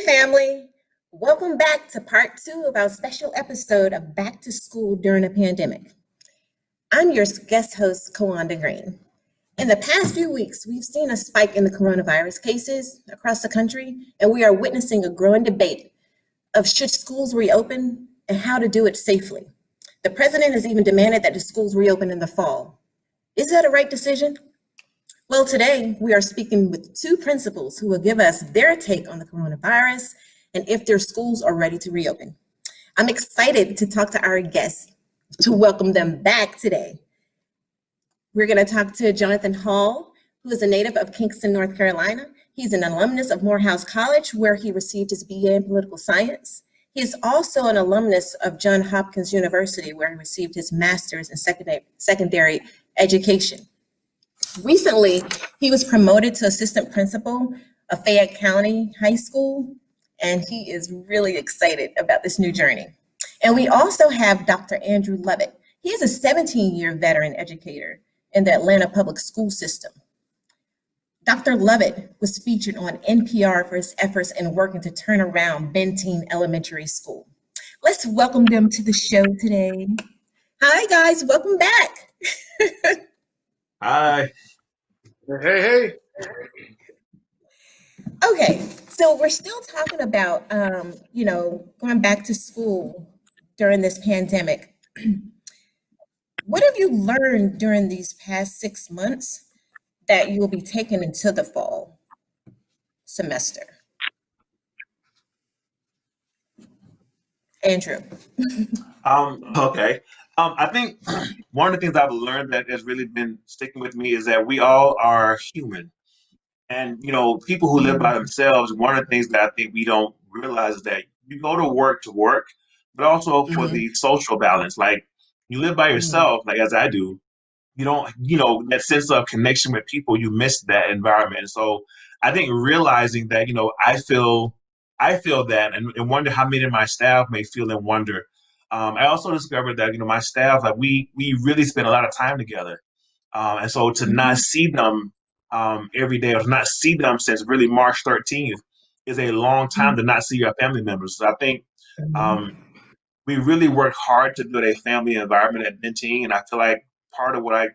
family. Welcome back to part two of our special episode of Back to School During a Pandemic. I'm your guest host, Kawanda Green. In the past few weeks, we've seen a spike in the coronavirus cases across the country, and we are witnessing a growing debate of should schools reopen and how to do it safely. The president has even demanded that the schools reopen in the fall. Is that a right decision? Well, today we are speaking with two principals who will give us their take on the coronavirus and if their schools are ready to reopen. I'm excited to talk to our guests to welcome them back today. We're going to talk to Jonathan Hall, who is a native of Kingston, North Carolina. He's an alumnus of Morehouse College, where he received his BA in political science. He is also an alumnus of Johns Hopkins University, where he received his master's in secondary education. Recently, he was promoted to assistant principal of Fayette County High School, and he is really excited about this new journey. And we also have Dr. Andrew Lovett. He is a 17-year veteran educator in the Atlanta public school system. Dr. Lovett was featured on NPR for his efforts in working to turn around Benteen Elementary School. Let's welcome them to the show today. Hi, guys. Welcome back. Hi. Hey. Okay, so we're still talking about, going back to school during this pandemic. What have you learned during these past 6 months that you will be taking into the fall semester? Andrew. Okay. I think one of the things I've learned that has really been sticking with me is that we all are human. And, people who live by themselves, one of the things that I think we don't realize is that you go to work, but also for the social balance. Like, you live by yourself, like as I do, you don't, that sense of connection with people, you miss that environment. And so I think realizing that, I feel that and wonder how many of my staff may feel and wonder. I also discovered that, my staff, like we really spend a lot of time together. And so to not see them every day or to not see them since really March 13th is a long time to not see your family members. So I think we really work hard to build a family environment at Benteen. And I feel like part of what I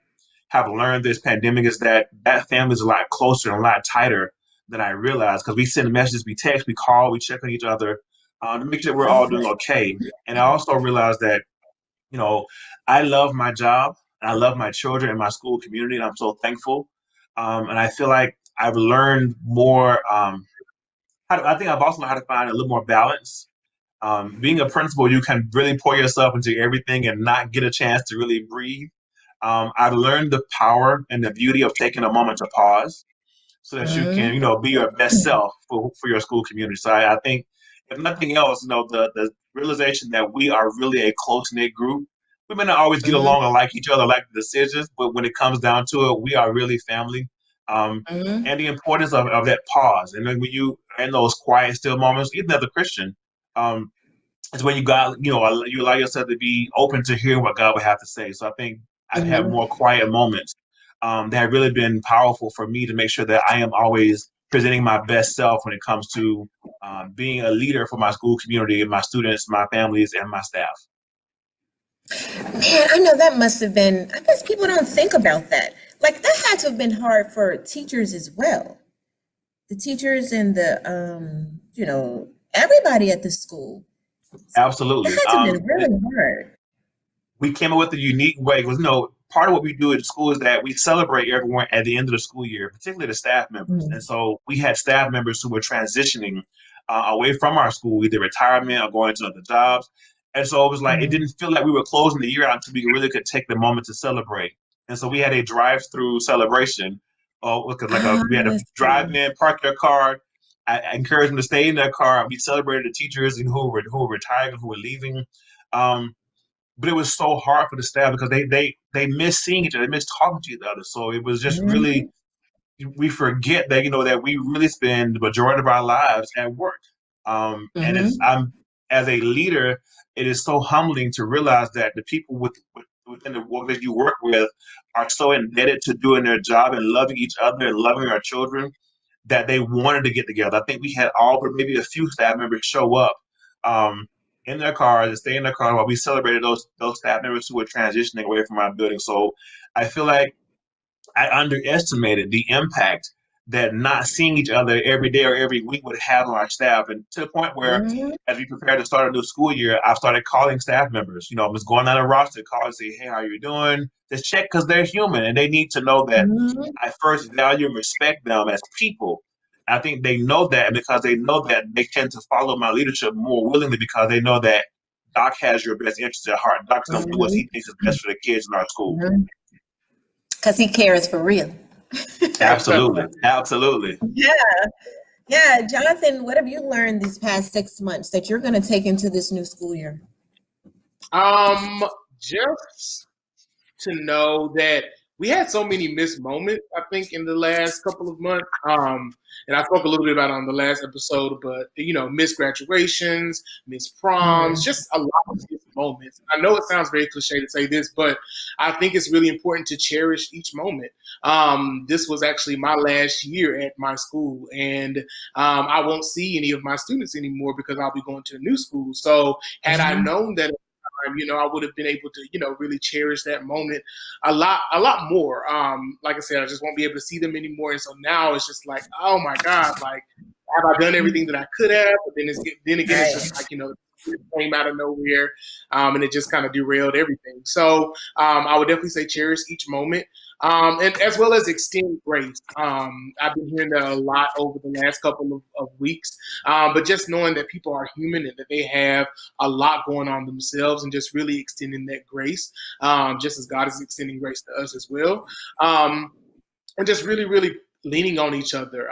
have learned this pandemic is that family is a lot closer and a lot tighter than I realized, because we send messages, we text, we call, we check on each other to make sure we're all doing okay. And I also realized that, I love my job and I love my children and my school community, and I'm so thankful. And I feel like I've learned more. I think I've also learned how to find a little more balance. Being a principal, you can really pour yourself into everything and not get a chance to really breathe. I've learned the power and the beauty of taking a moment to pause so that you can, be your best self for your school community. So I think, if nothing else, the realization that we are really a close-knit group. We may not always get along or like each other, like the decisions, but when it comes down to it, we are really family. And the importance of that pause. And then when you in those quiet, still moments, even as a Christian, is when you allow yourself to be open to hear what God would have to say. So I think I've had more quiet moments that have really been powerful for me to make sure that I am always presenting my best self when it comes to being a leader for my school community and my students, my families, and my staff. Man, I know that must have been, I guess people don't think about that. Like, that had to have been hard for teachers as well. The teachers and the, everybody at the school. Absolutely. That had to have been really hard. We came up with a unique way. Because, part of what we do at school is that we celebrate everyone at the end of the school year, particularly the staff members. And so we had staff members who were transitioning away from our school, either retirement or going to other jobs. And so it was like, it didn't feel like we were closing the year out until we really could take the moment to celebrate. And so we had a drive-through celebration. We had to drive in, park your car. I encouraged them to stay in their car. We celebrated the teachers who were retiring, who were leaving. But it was so hard for the staff because they miss seeing each other, they miss talking to each other. So it was just really, we forget that, that we really spend the majority of our lives at work. And as a leader, it is so humbling to realize that the people within the work that you work with are so indebted to doing their job and loving each other and loving our children that they wanted to get together. I think we had all but maybe a few staff members show up in their cars and stay in their car while we celebrated those staff members who were transitioning away from our building. So I feel like I underestimated the impact that not seeing each other every day or every week would have on our staff. And to the point where, as we prepare to start a new school year, I've started calling staff members. You know, I'm just going on a roster, call and say, hey, how you doing? Just check, because they're human and they need to know that I first value and respect them as people. I think they know that, and because they know that, they tend to follow my leadership more willingly because they know that Doc has your best interest at heart. Doc's going to do what he thinks is best for the kids in our school. Because he cares for real. Absolutely. Absolutely. Yeah. Jonathan, what have you learned these past 6 months that you're going to take into this new school year? Just to know that we had so many missed moments, I think, in the last couple of months. And I spoke a little bit about it on the last episode, but, missed graduations, missed proms, just a lot of missed moments. I know it sounds very cliche to say this, but I think it's really important to cherish each moment. This was actually my last year at my school, and I won't see any of my students anymore because I'll be going to a new school. So had I known that, I would have been able to, really cherish that moment a lot more. Like I said, I just won't be able to see them anymore. And so now it's just like, oh my God, like, have I done everything that I could have? But then again, it's just like, it came out of nowhere, and it just kind of derailed everything. So I would definitely say cherish each moment, and as well as extend grace. I've been hearing that a lot over the last couple of weeks, but just knowing that people are human and that they have a lot going on themselves, and just really extending that grace, just as God is extending grace to us as well, and just really, really leaning on each other.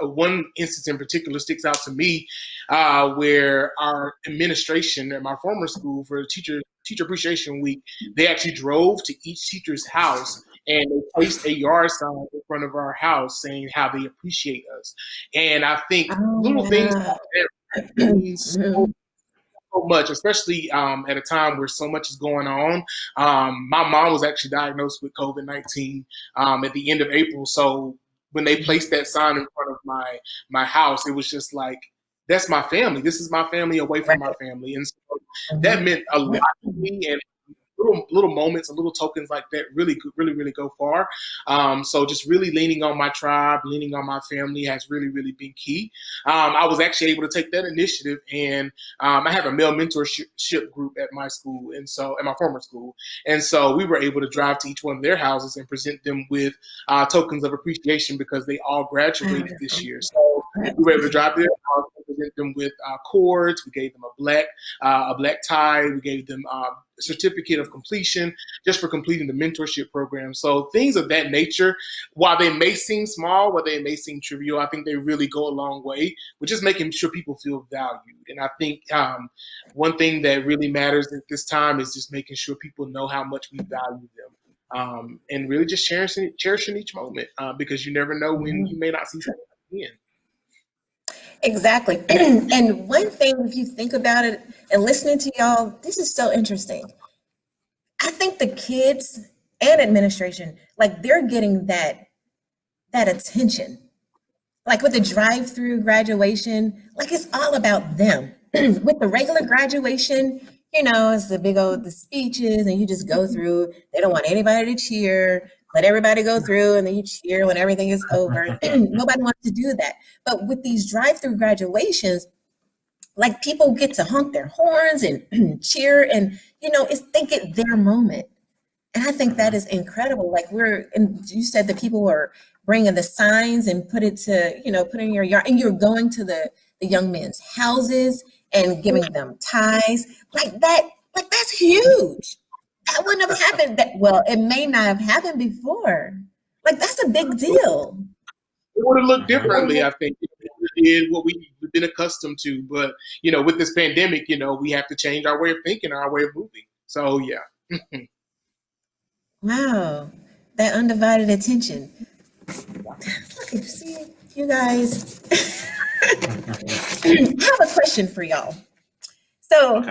One instance in particular sticks out to me, where our administration at my former school for Teacher Appreciation Week, they actually drove to each teacher's house and they placed a yard sign in front of our house saying how they appreciate us. And I think little things like that mean so much, especially at a time where so much is going on. My mom was actually diagnosed with COVID-19 at the end of April. So when they placed that sign in front of my house, it was just like, that's my family. This is my family away from my family. And so that meant a lot to me, and little moments and little tokens like that really go far. So just really leaning on my tribe, leaning on my family has really been key. I was actually able to take that initiative, and I have a male mentorship group at my school, and so at my former school, and so we were able to drive to each one of their houses and present them with tokens of appreciation because they all graduated this year. So we were able to drive to their house and present them with cords. We gave them a black tie. We gave them a certificate of completion just for completing the mentorship program. So things of that nature, while they may seem small, while they may seem trivial, I think they really go a long way with just making sure people feel valued. And I think one thing that really matters at this time is just making sure people know how much we value them, and really just cherishing each moment, because you never know when you may not see something again. Exactly. And one thing, if you think about it and listening to y'all, this is so interesting. I think the kids and administration, like, they're getting that attention. Like with the drive-through graduation, like, it's all about them. With the regular graduation, it's the big old the speeches, and you just go through. They don't want anybody to cheer. Let everybody go through, and then you cheer when everything is over. Nobody wants to do that. But with these drive-through graduations, like, people get to honk their horns and cheer, and they get their moment. And I think that is incredible. Like, and you said that people were bringing the signs and put in your yard, and you're going to the young men's houses and giving them ties like that. Like, that's huge. That wouldn't have happened. It may not have happened before. Like, that's a big deal. It would have looked differently, I think. It did what we've been accustomed to. But, with this pandemic, we have to change our way of thinking, our way of moving. So, yeah. Wow. That undivided attention. Look, see, you guys. I have a question for y'all. So,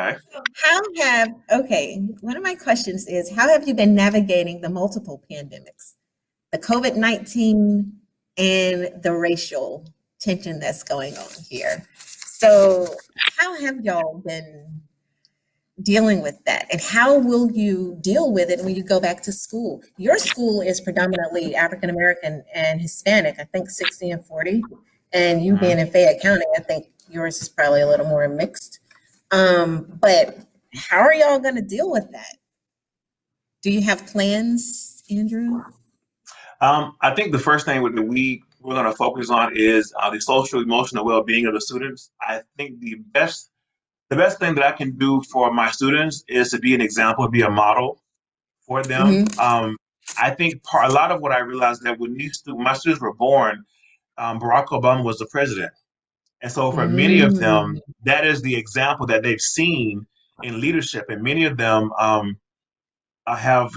one of my questions is, how have you been navigating the multiple pandemics? The COVID-19 and the racial tension that's going on here. So how have y'all been dealing with that? And how will you deal with it when you go back to school? Your school is predominantly African American and Hispanic, I think 60 and 40. And you being in Fayette County, I think yours is probably a little more mixed. But how are y'all going to deal with that? Do you have plans, Andrew? I think the first thing that we're going to focus on is the social emotional well-being of the students. I think the best thing that I can do for my students is to be an example, be a model for them. I think a lot of what I realized that when my students were born, Barack Obama was the president. And so for many of them, that is the example that they've seen in leadership. And many of them have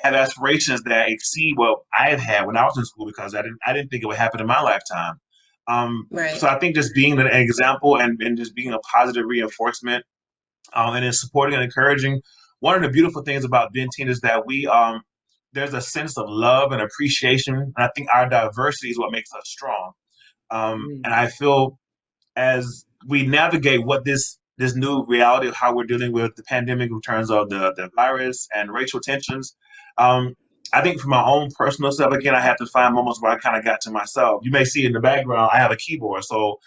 aspirations that exceed what I've had when I was in school, because I didn't think it would happen in my lifetime. So I think just being an example and just being a positive reinforcement, and then supporting and encouraging. One of the beautiful things about Benteen is that there's a sense of love and appreciation. And I think our diversity is what makes us strong. And I feel as we navigate what this new reality of how we're dealing with the pandemic in terms of the virus and racial tensions, I think for my own personal self, again, I have to find moments where I kind of got to myself. You may see in the background, I have a keyboard. So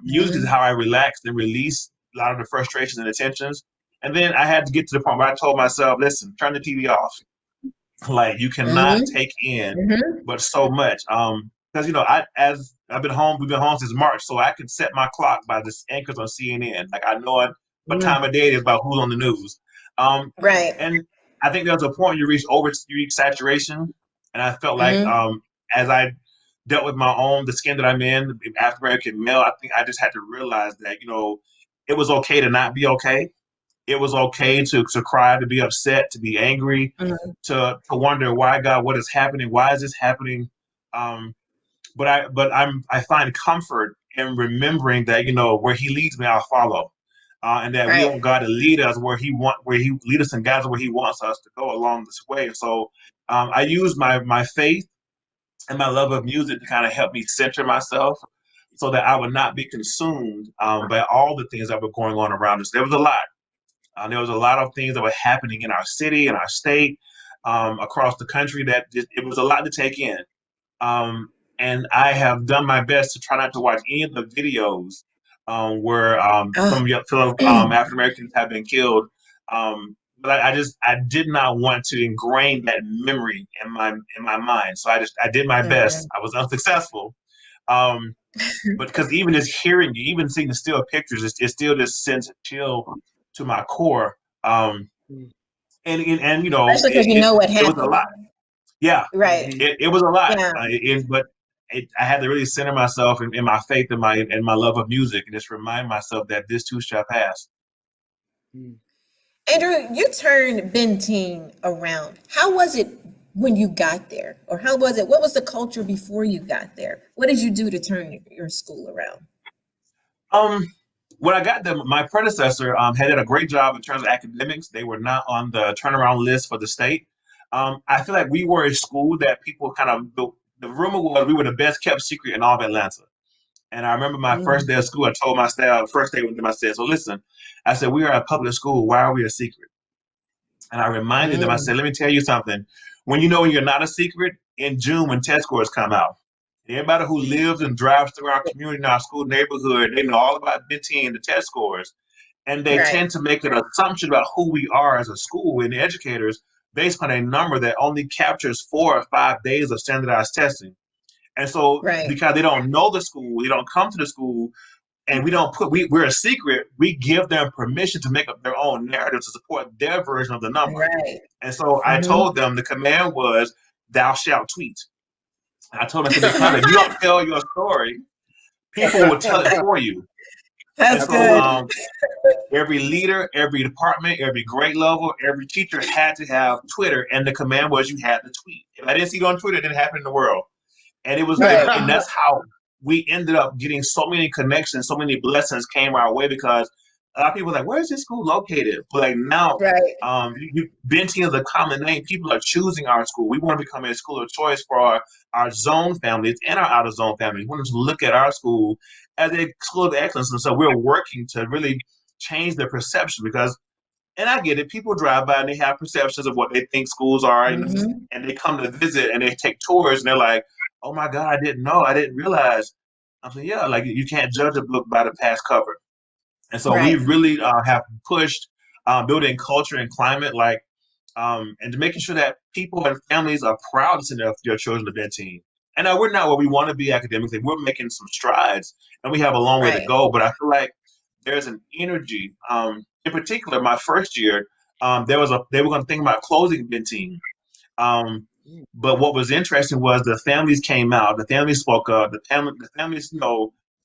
music is how I relax and release a lot of the frustrations and the tensions. And then I had to get to the point where I told myself, listen, turn the TV off. Like, you cannot take in but so much. Because, as we've been home since March, so I could set my clock by the anchors on CNN. Like, I know what time of day it is about who's on the news. And I think there's a point you reach saturation. And I felt like as I dealt with the skin that I'm in, the African American male, I think I just had to realize that, it was okay to not be okay. It was okay to cry, to be upset, to be angry, to wonder, why, God, what is happening? Why is this happening? But I find comfort in remembering that, where He leads me, I'll follow. And that we want God to lead us where He lead us and guide us where He wants us to go along this way. So I use my faith and my love of music to kind of help me center myself so that I would not be consumed by all the things that were going on around us. There was a lot. There was a lot of things that were happening in our city, in our state, across the country, that it was a lot to take in. And I have done my best to try not to watch any of the videos where some fellow African Americans have been killed. But I did not want to ingrain that memory in my mind. So I did my best. I was unsuccessful. But because even just hearing you, even seeing the still pictures, it still just sends a chill to my core. And especially because what happened. It was a lot. Yeah. It was a lot. Yeah. But I had to really center myself in my faith and my love of music, and just remind myself that this too shall pass. Andrew, you turned Benteen around. How was it when you got there? Or what was the culture before you got there? What did you do to turn your school around? When I got there, my predecessor had done a great job in terms of academics. They were not on the turnaround list for the state. I feel like we were a school that people kind of, the rumor was we were the best kept secret in all of Atlanta. And I remember my first day of school, I told my staff, first day with them, I said, so listen, I said, we are a public school. Why are we a secret? And I reminded them, I said, let me tell you something. When you're not a secret, in June when test scores come out, everybody who lives and drives through our community, in our school neighborhood, they know all about Benteen, the test scores. And they tend to make an assumption about who we are as a school and the educators based on a number that only captures 4 or 5 days of standardized testing. And so because they don't know the school, they don't come to the school, and we're a secret, we give them permission to make up their own narrative to support their version of the number. And so I told them the command was, thou shalt tweet. And I told them, I said, because if you don't tell your story, people will tell it for you. That's good. Every leader, every department, every grade level, every teacher had to have Twitter, and the command was you had to tweet. If I didn't see it on Twitter, it didn't happen in the world. And it was, and that's how we ended up getting so many connections, so many blessings came our way, because a lot of people are like, where's this school located? But like now, Right. Benton is a common name. People are choosing our school. We want to become a school of choice for our zone families and our out of zone families. We want to look at our school as a school of excellence. And so we're working to really change their perception because, and I get it, people drive by and they have perceptions of what they think schools are, and they come to visit and they take tours and they're like, oh my God, I didn't know, I didn't realize. I'm like, yeah, like you can't judge a book by the past cover. And so we Right. really have pushed building culture and climate, like, and making sure that people and families are proud to send their children to Benton. And we're not where we want to be academically. We're making some strides, and we have a long way to Right. go. But I feel like there's an energy. In particular, my first year, they were going to think about closing Benton. But what was interesting was the families came out. The families spoke up. The families,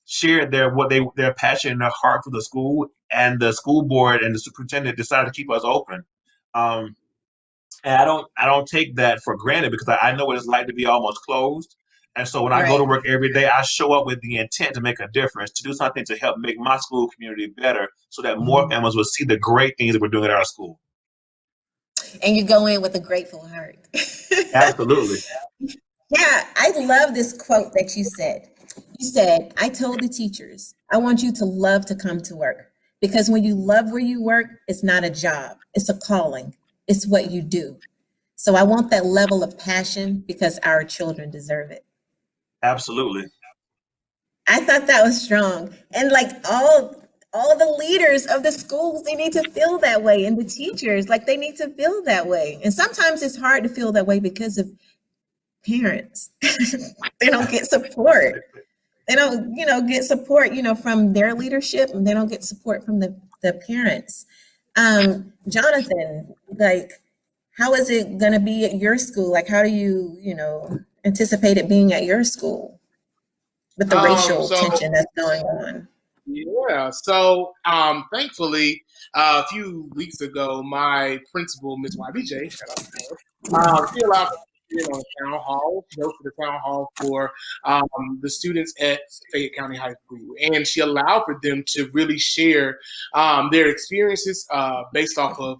shared their passion and their heart for the school, and the school board and the superintendent decided to keep us open. And I don't take that for granted because I know what it's like to be almost closed. And so when I go to Right. work every day, I show up with the intent to make a difference, to do something to help make my school community better so that more families will see the great things that we're doing at our school. And you go in with a grateful heart. Absolutely. Yeah, I love this quote that you said. You said, I told the teachers, I want you to love to come to work because when you love where you work, it's not a job, it's a calling, it's what you do. So I want that level of passion because our children deserve it. Absolutely. I thought that was strong. And like all the leaders of the schools, they need to feel that way. And the teachers, like they need to feel that way. And sometimes it's hard to feel that way because of parents. They don't get support. They don't, get support, from their leadership, and they don't get support from the parents. Jonathan, like, how is it going to be at your school? Like, how do you, anticipate it being at your school with the racial tension that's going on? Yeah. So, thankfully, a few weeks ago, my principal, Ms. YBJ, shout out to her, she allowed me to be on the town hall. She hosted a town hall for the students at Fayette County High School, and she allowed for them to really share their experiences based off of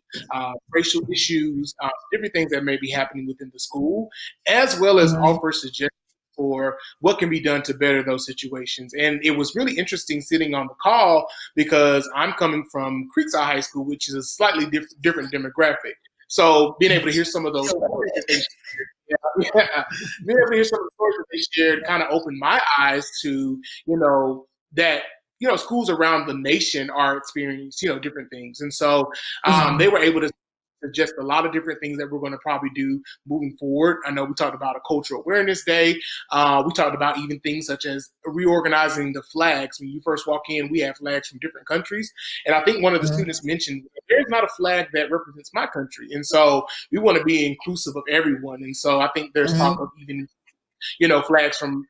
racial issues, different things that may be happening within the school, as well as offer suggestions for what can be done to better those situations. And it was really interesting sitting on the call because I'm coming from Creekside High School, which is a slightly different demographic. So being able to hear some of those stories that they shared, being able to hear some of the stories that they shared kind of opened my eyes to, that schools around the nation are experiencing, different things. And so they were able to suggest a lot of different things that we're going to probably do moving forward. I know we talked about a cultural awareness day. We talked about even things such as reorganizing the flags. When you first walk in, we have flags from different countries. And I think one of the students mentioned, there's not a flag that represents my country. And so we want to be inclusive of everyone. And so I think there's talk of even, flags from,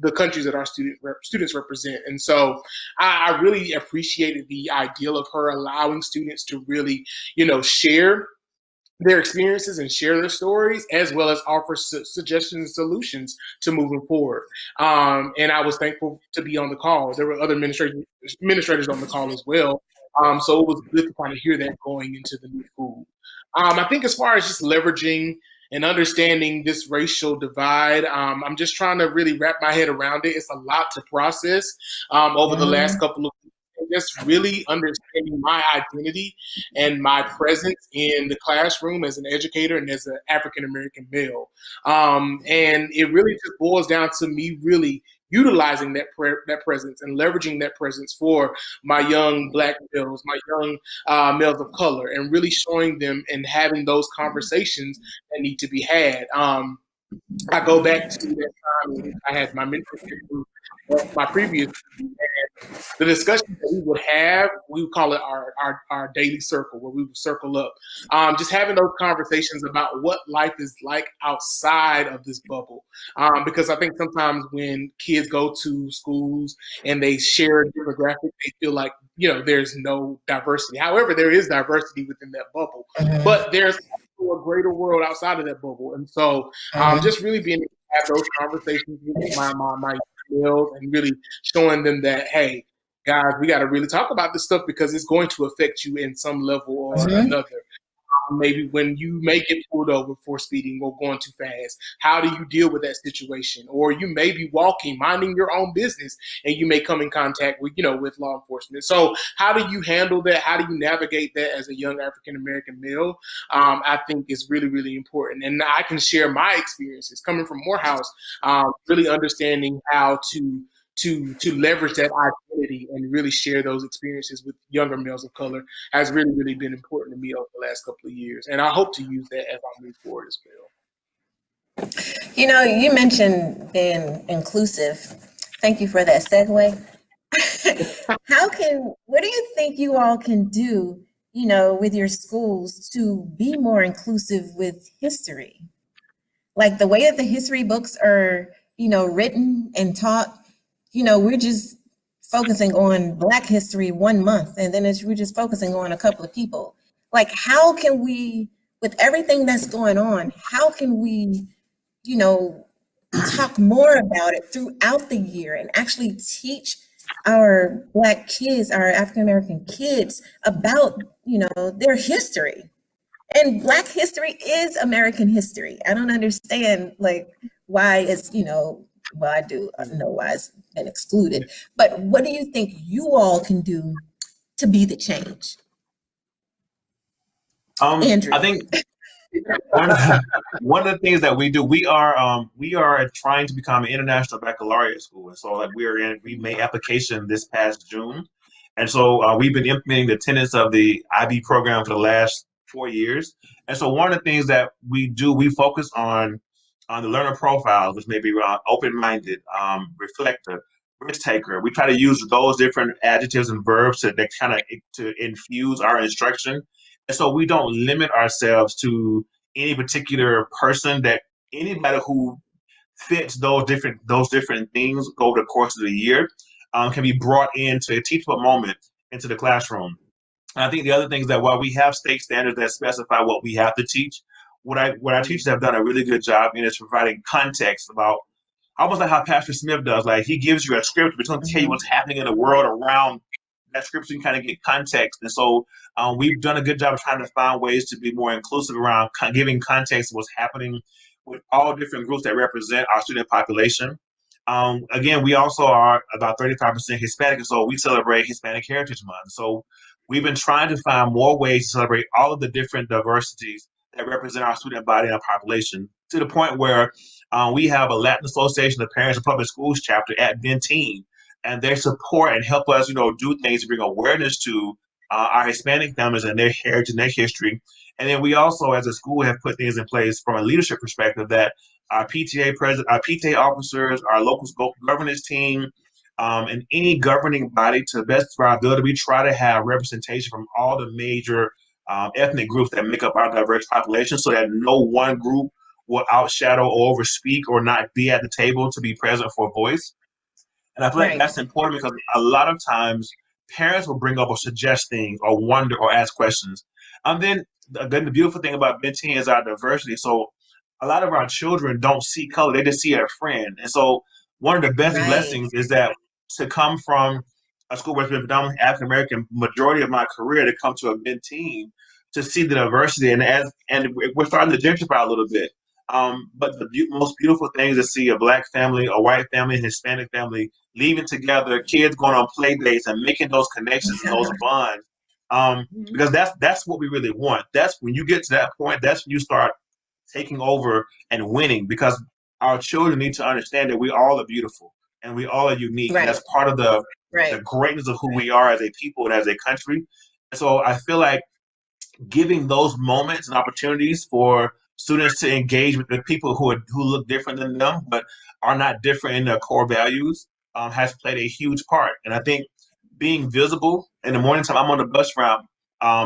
the countries that our students represent. And so I really appreciated the ideal of her allowing students to really, share their experiences and share their stories, as well as offer suggestions and solutions to moving forward. And I was thankful to be on the call. There were other administrators on the call as well. So it was good to kind of hear that going into the new school. I think as far as just leveraging and understanding this racial divide, I'm just trying to really wrap my head around it. It's a lot to process over the last couple of weeks. Just really understanding my identity and my presence in the classroom as an educator and as an African-American male. And it really just boils down to me really utilizing that presence and leveraging that presence for my young Black males, my young males of color, and really showing them and having those conversations that need to be had. I go back to that time I had my mentorship with my previous, and the discussions that we would have, we would call it our daily circle, where we would circle up. Just having those conversations about what life is like outside of this bubble. Because I think sometimes when kids go to schools and they share a demographic, they feel like, there's no diversity. However, there is diversity within that bubble, but there's a greater world outside of that bubble. And so just really being able to have those conversations with my males and really showing them that, hey, guys, we got to really talk about this stuff because it's going to affect you in some level or another. Maybe when you may get pulled over for speeding or going too fast, how do you deal with that situation? Or you may be walking, minding your own business, and you may come in contact with, with law enforcement. So how do you handle that? How do you navigate that as a young African-American male? I think is really, really important. And I can share my experiences coming from Morehouse, really understanding how to leverage that identity and really share those experiences with younger males of color has really, really been important to me over the last couple of years. And I hope to use that as I move forward as well. You mentioned being inclusive. Thank you for that segue. What do you think you all can do, with your schools to be more inclusive with history? Like the way that the history books are, written and taught, we're just focusing on Black history 1 month, and then we're just focusing on a couple of people. Like, how can we, with everything that's going on, how can we, talk more about it throughout the year and actually teach our Black kids, our African-American kids about, their history? And Black history is American history. I don't understand, why it's, well, I do know why it's been excluded, but what do you think you all can do to be the change? Andrew. I think one of the things that we do, we are trying to become an international baccalaureate school, and so we made application this past June, and so we've been implementing the tenets of the IB program for the last 4 years, and so one of the things that we do, we focus on the learner profiles, which may be open-minded, reflective, risk taker. We try to use those different adjectives and verbs to infuse our instruction. And so we don't limit ourselves to any particular person, that anybody who fits those different things over the course of the year can be brought into a teachable moment into the classroom. And I think the other thing is that while we have state standards that specify what we have to teach, what our teachers have done a really good job in is providing context about, almost like how Pastor Smith does. Like, he gives you a script, but he's going to tell you what's happening in the world around that script, so you can kind of get context. And so we've done a good job of trying to find ways to be more inclusive around giving context of what's happening with all different groups that represent our student population. Again, we also are about 35% Hispanic, and so we celebrate Hispanic Heritage Month. So we've been trying to find more ways to celebrate all of the different diversities that represent our student body and our population, to the point where we have a Latin Association of Parents of Public Schools chapter at Benteen, and they support and help us, do things to bring awareness to our Hispanic families and their heritage and their history. And then we also, as a school, have put things in place from a leadership perspective that our PTA president, our PTA officers, our local governance team, and any governing body, to the best of our ability, we try to have representation from all the major ethnic groups that make up our diverse population, so that no one group will outshadow or overspeak or not be at the table to be present for a voice. And I feel like that's important, because a lot of times parents will bring up or suggest things or wonder or ask questions. And then the beautiful thing about Benteen is our diversity. So a lot of our children don't see color, they just see a friend. And so one of the best blessings is that to come from a school where it's been predominantly African American majority of my career, to come to a Benteen, to see the diversity, and we're starting to gentrify a little bit. But the most beautiful thing is to see a Black family, a white family, a Hispanic family leaving together, kids going on play dates and making those connections and those bonds. Because that's what we really want. That's when you get to that point, that's when you start taking over and winning, because our children need to understand that we all are beautiful and we all are unique. And that's part of the greatness of who we are as a people and as a country. And so I feel like giving those moments and opportunities for students to engage with the people who look different than them but are not different in their core values has played a huge part. And I think being visible in the morning time, I'm on the bus route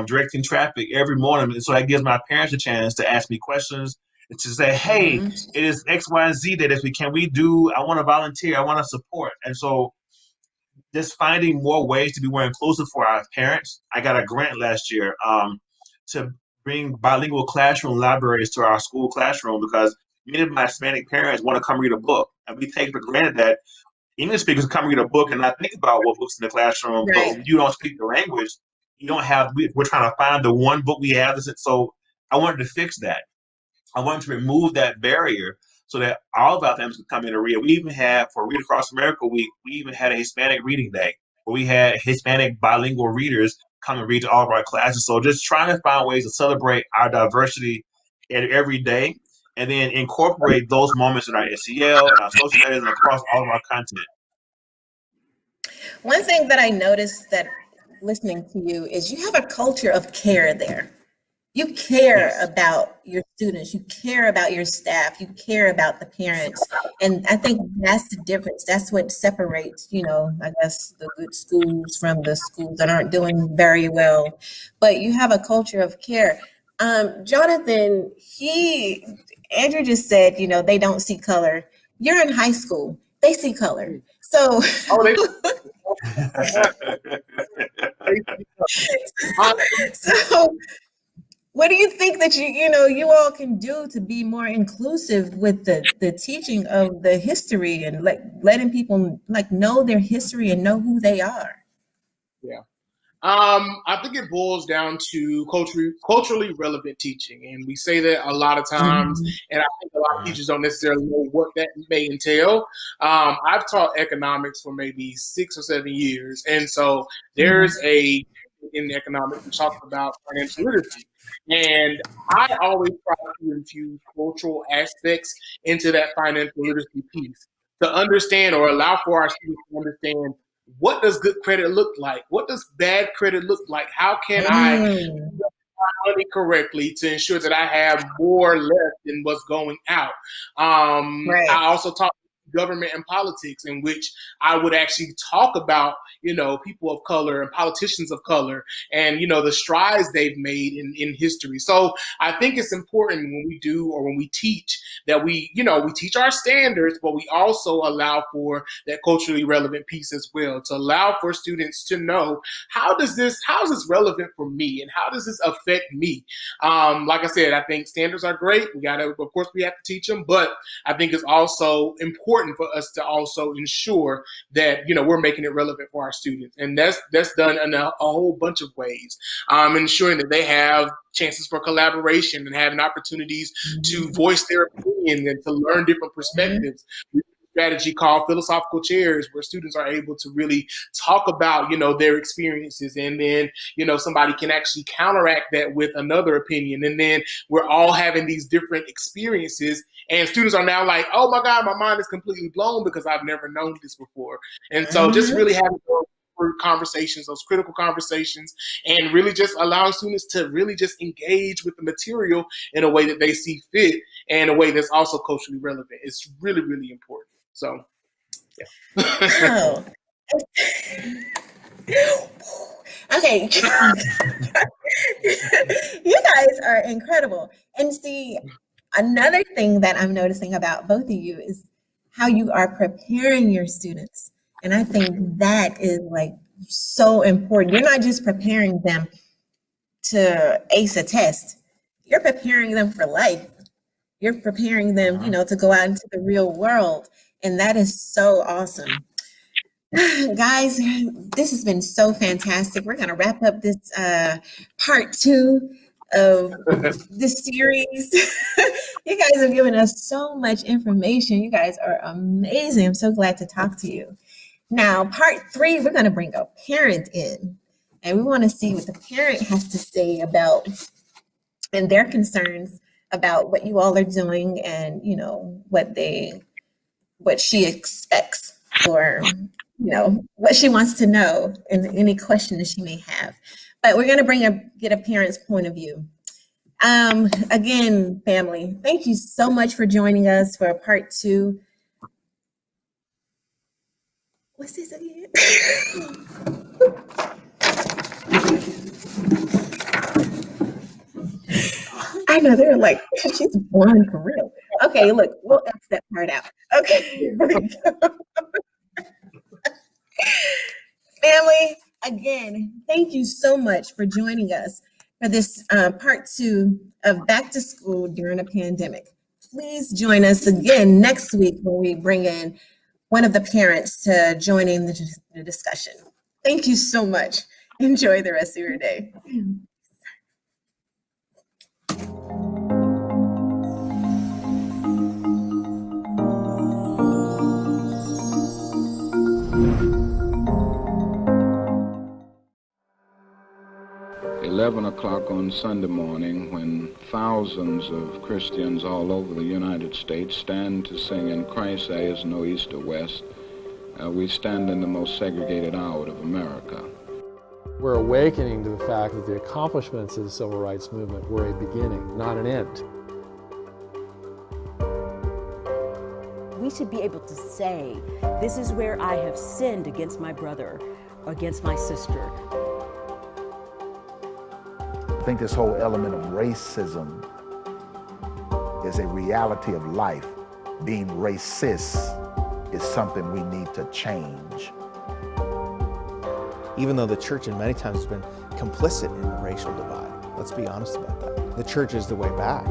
directing traffic every morning, and so that gives my parents a chance to ask me questions and to say, hey, it is X, Y, and Z day this week. Can we do, I want to volunteer, I want to support. And so just finding more ways to be more inclusive for our parents. I got a grant last year to bring bilingual classroom libraries to our school classroom, because many of my Hispanic parents want to come read a book. And we take for granted that English speakers come read a book and not think about what books in the classroom, but Right. when you don't speak the language, you don't have, we're trying to find the one book we have. So I wanted to fix that. I wanted to remove that barrier so that all of our families could come in and read. We even had, for Read Across America Week, we even had a Hispanic reading day where we had Hispanic bilingual readers come and read to all of our classes. So just trying to find ways to celebrate our diversity every day and then incorporate those moments in our SEL and our social studies and across all of our content. One thing that I noticed that listening to you is you have a culture of care there. You care Yes. about your students, you care about your staff, you care about the parents. And I think that's the difference. That's what separates, I guess the good schools from the schools that aren't doing very well. But you have a culture of care. Jonathan, Andrew just said, they don't see color. You're in high school, they see color. So so what do you think that you all can do to be more inclusive with the teaching of the history and letting people know their history and know who they are? Yeah. I think it boils down to culturally relevant teaching. And we say that a lot of times, and I think a lot of teachers don't necessarily know what that may entail. I've taught economics for maybe 6 or 7 years. And so there's in economics, we talk about financial literacy. And I always try to infuse cultural aspects into that financial literacy piece to understand or allow for our students to understand, what does good credit look like? What does bad credit look like? How can I use my money correctly to ensure that I have more left than what's going out? Right. I also talk government and politics, in which I would actually talk about, people of color and politicians of color and, the strides they've made in history. So I think it's important when we do, or when we teach, that we teach our standards, but we also allow for that culturally relevant piece as well, to allow for students to know, how is this relevant for me, and how does this affect me? Like I said, I think standards are great. Of course we have to teach them, but I think it's also important for us to also ensure that we're making it relevant for our students, and that's done in a whole bunch of ways. Ensuring that they have chances for collaboration and having opportunities to voice their opinion and to learn different perspectives. Strategy called philosophical chairs, where students are able to really talk about their experiences, and then somebody can actually counteract that with another opinion, and then we're all having these different experiences, and students are now like, oh my God, my mind is completely blown because I've never known this before. And so just really having those conversations, those critical conversations, and really just allowing students to really just engage with the material in a way that they see fit, and a way that's also culturally relevant. It's really, really important. So, yeah. Oh. Okay. You guys are incredible. And see, another thing that I'm noticing about both of you is how you are preparing your students. And I think that is so important. You're not just preparing them to ace a test. You're preparing them for life. You're preparing them, to go out into the real world. And that is so awesome. Guys, this has been so fantastic. We're going to wrap up this part 2 of this series. You guys have given us so much information. You guys are amazing. I'm so glad to talk to you. Now, part 3, we're going to bring a parent in, and we want to see what the parent has to say about and their concerns about what you all are doing, and what she expects, or what she wants to know, and any question that she may have. But we're going to get a parent's point of view. Again, family, thank you so much for joining us for part 2. What's this again? I know, they're like, she's blind for real. Okay, look, we'll X that part out. Okay. Family, again, thank you so much for joining us for this part 2 of Back to School During a Pandemic. Please join us again next week when we bring in one of the parents to joining the discussion. Thank you so much. Enjoy the rest of your day. 11 o'clock on Sunday morning, when thousands of Christians all over the United States stand to sing "In Christ There Is No East or West," we stand in the most segregated hour of America. We're awakening to the fact that the accomplishments of the civil rights movement were a beginning, not an end. We should be able to say, this is where I have sinned against my brother, against my sister. I think this whole element of racism is a reality of life. Being racist is something we need to change. Even though the church in many times has been complicit in the racial divide, let's be honest about that. The church is the way back.